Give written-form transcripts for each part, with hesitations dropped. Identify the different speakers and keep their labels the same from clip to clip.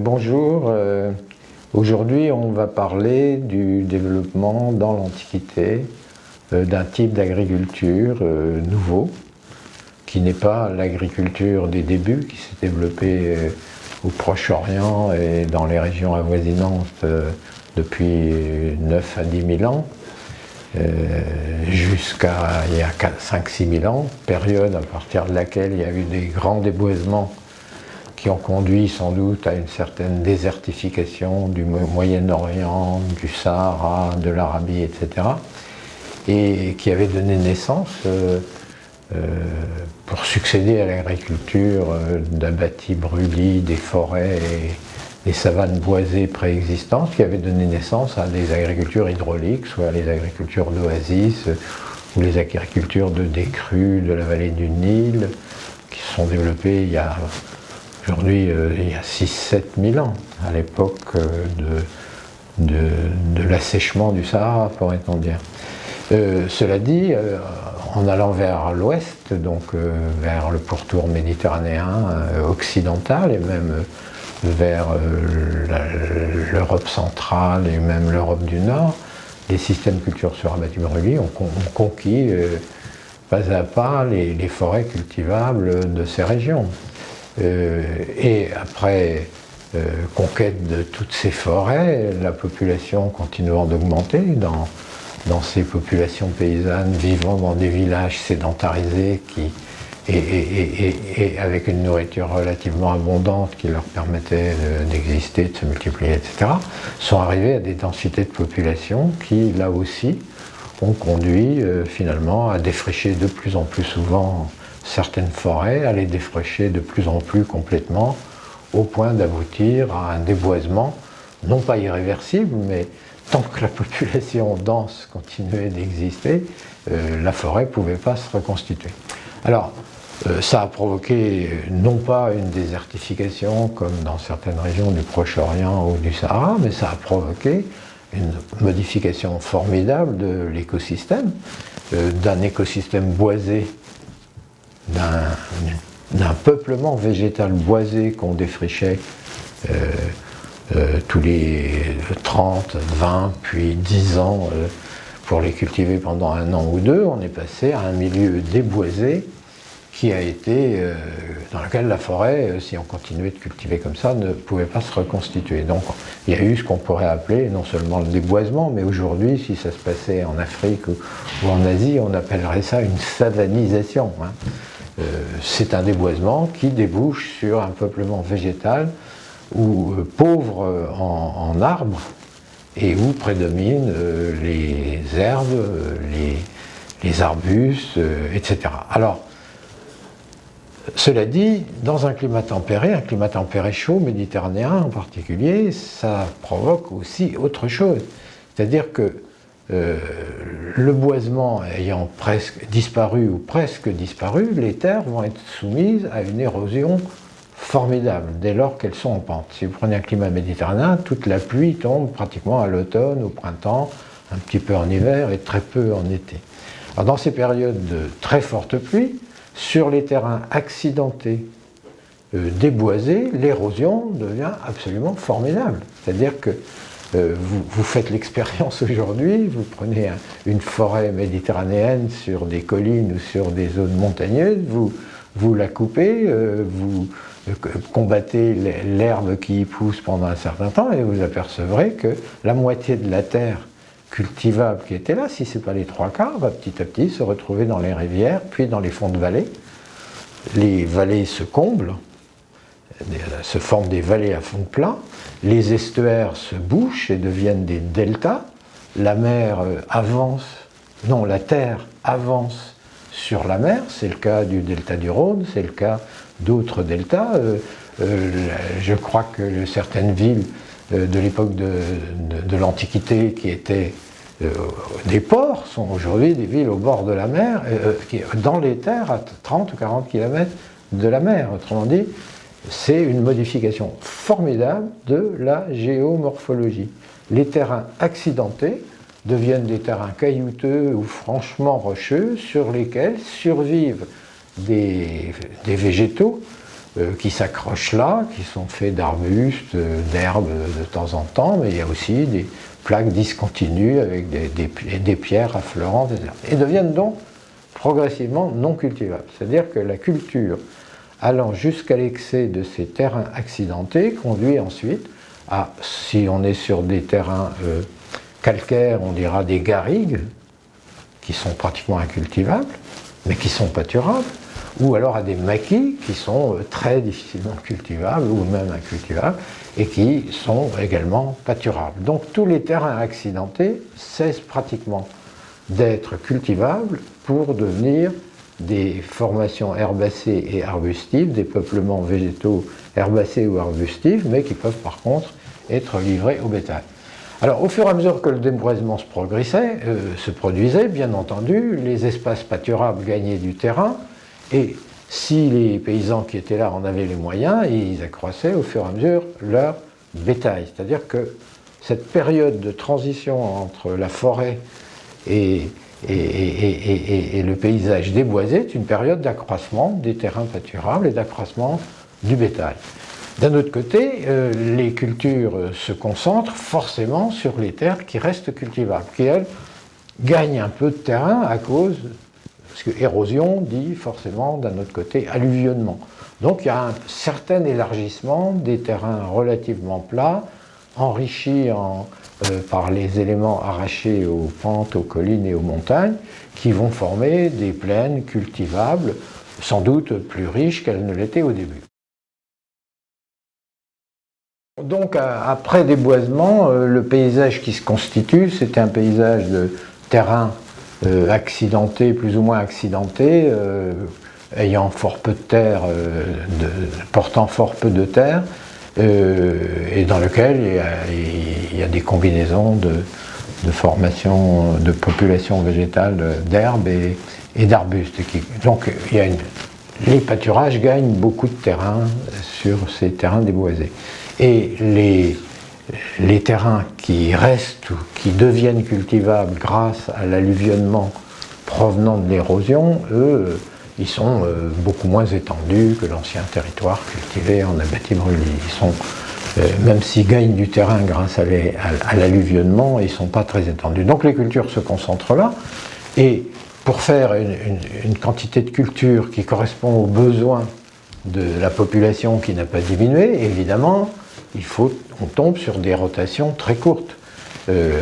Speaker 1: Bonjour, aujourd'hui on va parler du développement dans l'Antiquité d'un type d'agriculture nouveau, qui n'est pas l'agriculture des débuts, qui s'est développée au Proche-Orient et dans les régions avoisinantes depuis 9 à 10 000 ans, jusqu'à il y a 5-6 000 ans, période à partir de laquelle il y a eu des grands déboisements qui ont conduit sans doute à une certaine désertification du Moyen-Orient, du Sahara, de l'Arabie, etc. Et qui avait donné naissance, pour succéder à l'agriculture d'abatis brûlis, des forêts et des savanes boisées préexistantes, qui avait donné naissance à des agricultures hydrauliques, soit les agricultures d'oasis ou les agricultures de décrue de la vallée du Nil, qui se sont développées il y a aujourd'hui, il y a 6-7 000 ans, à l'époque de l'assèchement du Sahara, pourrait-on dire. Cela dit, en allant vers l'ouest, donc vers le pourtour méditerranéen occidental, et même vers l'Europe centrale et même l'Europe du Nord, les systèmes culture sur abatis brûlis ont conquis pas à pas les forêts cultivables de ces régions. Et après conquête de toutes ces forêts, la population continuant d'augmenter dans ces populations paysannes vivant dans des villages sédentarisés et avec une nourriture relativement abondante qui leur permettait d'exister, de se multiplier, etc., sont arrivés à des densités de population qui, là aussi, ont conduit finalement à défricher de plus en plus souvent certaines forêts, à les défricher de plus en plus complètement, au point d'aboutir à un déboisement, non pas irréversible, mais tant que la population dense continuait d'exister, la forêt ne pouvait pas se reconstituer. Alors, ça a provoqué non pas une désertification comme dans certaines régions du Proche-Orient ou du Sahara, mais ça a provoqué une modification formidable de l'écosystème, d'un écosystème boisé, d'un peuplement végétal boisé qu'on défrichait tous les 30, 20, puis 10 ans pour les cultiver pendant 1 an ou 2, on est passé à un milieu déboisé qui a été, dans lequel la forêt, si on continuait de cultiver comme ça, ne pouvait pas se reconstituer. Donc il y a eu ce qu'on pourrait appeler non seulement le déboisement, mais aujourd'hui, si ça se passait en Afrique ou en Asie, on appellerait ça une savanisation. C'est un déboisement qui débouche sur un peuplement végétal ou pauvre en arbres et où prédominent les herbes, les arbustes, etc. Alors, cela dit, dans un climat tempéré chaud, méditerranéen en particulier, ça provoque aussi autre chose. C'est-à-dire que le boisement ayant presque disparu ou presque disparu, les terres vont être soumises à une érosion formidable dès lors qu'elles sont en pente. Si vous prenez un climat méditerranéen, toute la pluie tombe pratiquement à l'automne, au printemps, un petit peu en hiver et très peu en été. Alors dans ces périodes de très fortes pluies, sur les terrains accidentés, déboisés, l'érosion devient absolument formidable. C'est-à-dire que vous faites l'expérience aujourd'hui, vous prenez une forêt méditerranéenne sur des collines ou sur des zones montagneuses, vous la coupez, vous combattez l'herbe qui y pousse pendant un certain temps et vous apercevrez que la moitié de la terre cultivable qui était là, si ce n'est pas les 3/4, va petit à petit se retrouver dans les rivières, puis dans les fonds de vallées. Les vallées se comblent, se forment des vallées à fond plat, les estuaires se bouchent et deviennent des deltas, la mer avance, non, la terre avance sur la mer, c'est le cas du delta du Rhône, c'est le cas d'autres deltas. Je crois que certaines villes de l'époque de l'Antiquité qui étaient des ports sont aujourd'hui des villes au bord de la mer, dans les terres à 30 ou 40 km de la mer. Autrement dit, c'est une modification formidable de la géomorphologie. Les terrains accidentés deviennent des terrains caillouteux ou franchement rocheux sur lesquels survivent des végétaux qui s'accrochent là, qui sont faits d'arbustes, d'herbes de temps en temps, mais il y a aussi des plaques discontinues avec des pierres affleurantes, etc. Et deviennent donc progressivement non cultivables. C'est-à-dire que la culture allant jusqu'à l'excès de ces terrains accidentés conduit ensuite à, si on est sur des terrains calcaires, on dira des garrigues, qui sont pratiquement incultivables, mais qui sont pâturables, ou alors à des maquis qui sont très difficilement cultivables ou même incultivables et qui sont également pâturables. Donc tous les terrains accidentés cessent pratiquement d'être cultivables pour devenir des formations herbacées et arbustives, des peuplements végétaux herbacés ou arbustifs, mais qui peuvent par contre être livrés au bétail. Alors, au fur et à mesure que le déboisement se produisait, bien entendu, les espaces pâturables gagnaient du terrain, et si les paysans qui étaient là en avaient les moyens, ils accroissaient au fur et à mesure leur bétail. C'est-à-dire que cette période de transition entre la forêt et le paysage déboisé est une période d'accroissement des terrains pâturables et d'accroissement du bétail. D'un autre côté, les cultures se concentrent forcément sur les terres qui restent cultivables, qui elles gagnent un peu de terrain à cause, parce que érosion dit forcément d'un autre côté alluvionnement. Donc il y a un certain élargissement des terrains relativement plats, enrichis par les éléments arrachés aux pentes, aux collines et aux montagnes, qui vont former des plaines cultivables, sans doute plus riches qu'elles ne l'étaient au début. Donc après déboisement, le paysage qui se constitue, c'est un paysage de terrain accidenté, plus ou moins accidenté, ayant fort peu de terre, portant fort peu de terre, et dans lequel il y a des combinaisons de formation, de population végétale d'herbes et d'arbustes. Donc les pâturages gagnent beaucoup de terrain sur ces terrains déboisés. Et les terrains qui restent ou qui deviennent cultivables grâce à l'alluvionnement provenant de l'érosion, eux, ils sont beaucoup moins étendus que l'ancien territoire cultivé en abatis brûlis. Ils sont, même s'ils gagnent du terrain grâce à l'alluvionnement, ils ne sont pas très étendus. Donc les cultures se concentrent là, et pour faire une quantité de culture qui correspond aux besoins de la population qui n'a pas diminué, évidemment, on tombe sur des rotations très courtes.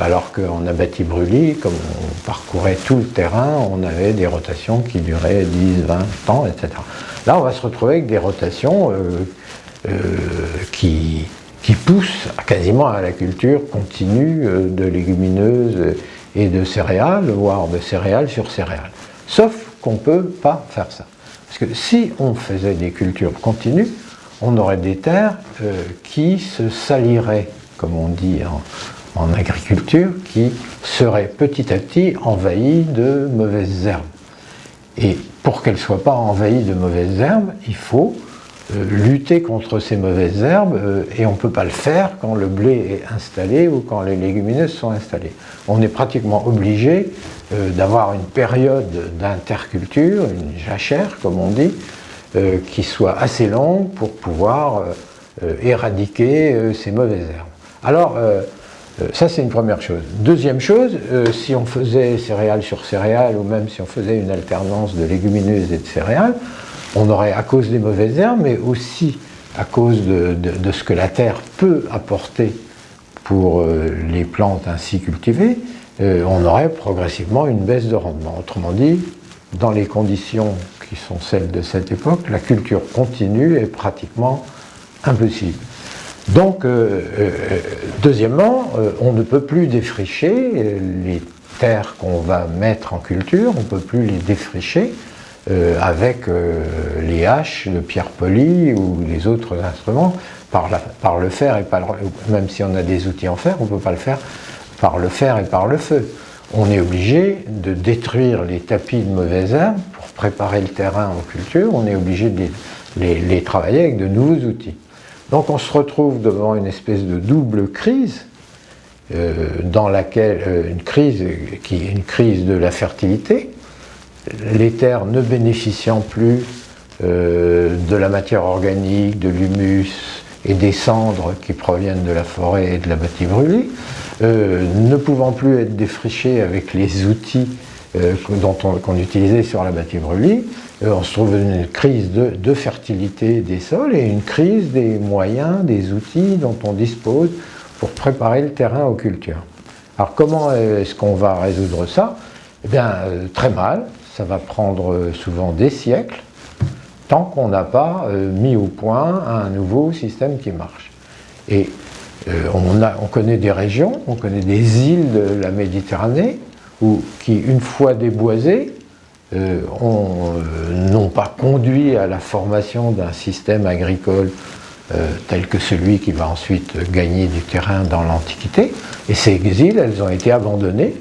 Speaker 1: Alors qu'en abatis brûlis, comme on parcourait tout le terrain, on avait des rotations qui duraient 10, 20 ans, etc. Là, on va se retrouver avec des rotations qui poussent quasiment à la culture continue de légumineuses et de céréales, voire de céréales sur céréales. Sauf qu'on ne peut pas faire ça. Parce que si on faisait des cultures continues, on aurait des terres qui se saliraient, comme on dit en agriculture, qui seraient petit à petit envahies de mauvaises herbes. Et pour qu'elles ne soient pas envahies de mauvaises herbes, il faut lutter contre ces mauvaises herbes, et on ne peut pas le faire quand le blé est installé ou quand les légumineuses sont installées. On est pratiquement obligé d'avoir une période d'interculture, une jachère, comme on dit, qui soit assez longue pour pouvoir éradiquer ces mauvaises herbes. Alors, ça c'est une première chose. Deuxième chose, si on faisait céréales sur céréales, ou même si on faisait une alternance de légumineuses et de céréales, on aurait, à cause des mauvaises herbes, mais aussi à cause de ce que la terre peut apporter pour les plantes ainsi cultivées, on aurait progressivement une baisse de rendement. Autrement dit, dans les conditions qui sont celles de cette époque, la culture continue est pratiquement impossible. Donc, deuxièmement, on ne peut plus défricher les terres qu'on va mettre en culture, on ne peut plus les défricher avec les haches de pierre polie ou les autres instruments par le fer et même si on a des outils en fer, on ne peut pas le faire par le fer et par le feu. On est obligé de détruire les tapis de mauvaises herbes pour préparer le terrain aux cultures, on est obligé de les travailler avec de nouveaux outils. Donc on se retrouve devant une espèce de double crise, dans laquelle une crise qui est une crise de la fertilité, les terres ne bénéficiant plus de la matière organique, de l'humus et des cendres qui proviennent de la forêt et de la bâtie-brûlée, ne pouvant plus être défrichés avec les outils qu'on utilisait sur la bâtie-brûlée, on se trouve dans une crise de fertilité des sols et une crise des moyens, des outils dont on dispose pour préparer le terrain aux cultures. Alors comment est-ce qu'on va résoudre ça? Eh bien, très mal, ça va prendre souvent des siècles, tant qu'on n'a pas mis au point un nouveau système qui marche. Et on connaît des régions, on connaît des îles de la Méditerranée, qui, une fois déboisées, n'ont pas conduit à la formation d'un système agricole tel que celui qui va ensuite gagner du terrain dans l'Antiquité. Et ces îles, elles ont été abandonnées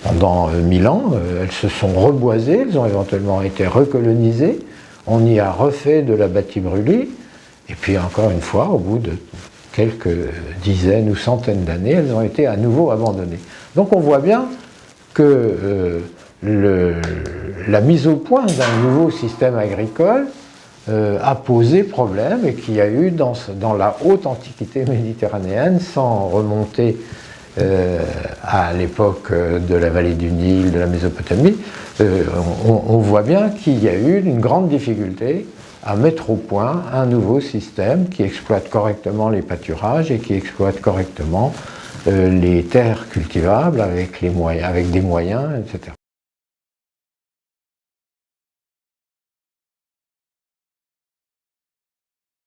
Speaker 1: pendant 1000 ans, elles se sont reboisées, elles ont éventuellement été recolonisées, on y a refait de la bâtie brûlée, et puis encore une fois, au bout de quelques dizaines ou centaines d'années, elles ont été à nouveau abandonnées. Donc on voit bien que la mise au point d'un nouveau système agricole a posé problème et qu'il y a eu dans la haute antiquité méditerranéenne, sans remonter à l'époque de la vallée du Nil, de la Mésopotamie, on voit bien qu'il y a eu une grande difficulté à mettre au point un nouveau système qui exploite correctement les pâturages et qui exploite correctement les terres cultivables avec des moyens, etc.